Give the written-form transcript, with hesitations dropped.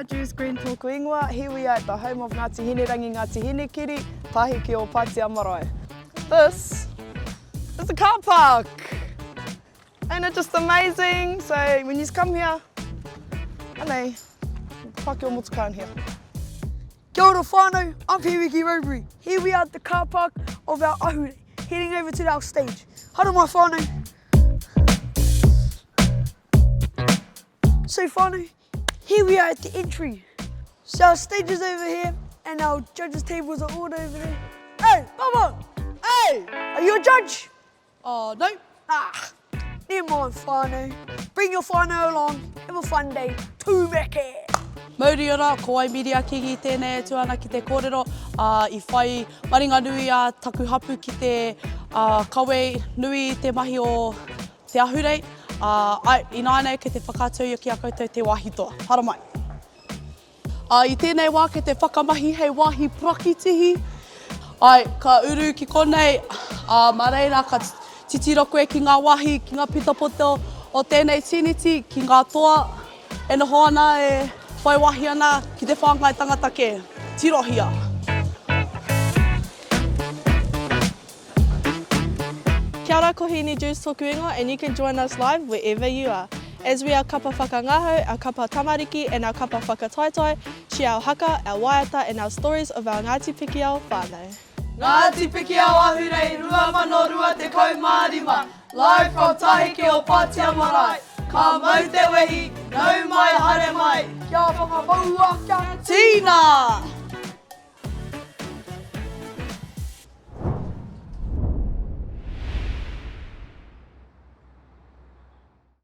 Juice Green tōku ingoa. Here we are at the home of Ngāti Hinerangi Ngāti Hinekiri, Tāheke Ōpātia Marae. This is the car park. Ain't it just amazing? So when you come here, anei, whake o motuka in here. Kia ora whānau, I'm Pikiao. Here we are at the car park of our Ahurei, heading over to our stage. Hara mai whānau. So whānau, here we are at the entry. So our stage is over here and our judges' tables are all over there. Hey, Baba! Hey! Are you a judge? No. Never mind whānau. Bring your whānau along, have a fun day. Tūmeke! Mauri ora, ko ai miria kigi tēnei tuana ki te kōrero. I whai maringa nui a taku hapu ki te kawe nui te mahi o te Ahurei. Ināne ke te whakātau ki a koutou te wāhi toa. Hara mai. I tēnei wā ke te whakamahi hei wāhi prakitihi. Ka uru ki konei, mā reira ka titiro koe ki ngā wāhi, ki ngā pitapoto o tēnei tiniti, ki ngā toa. E noho ana e whai wahi ana ki te whāngai tangata ke tirohia. Kia ora, ko Hini Juice tōku ingoa, and you can join us live wherever you are. As we are kapa whakangaho, our kapa tamariki and our kapa whakataitai, share our haka, our waiata and our stories of our Ngāti Pikiao whānau. Ngāti Pikiao Ahurei, rua mano rua te kaumārima, live from Tāheke Ōpātia Marae. Ka mau te wehi, nau mai haere mai, kia whakapaua kia tīna!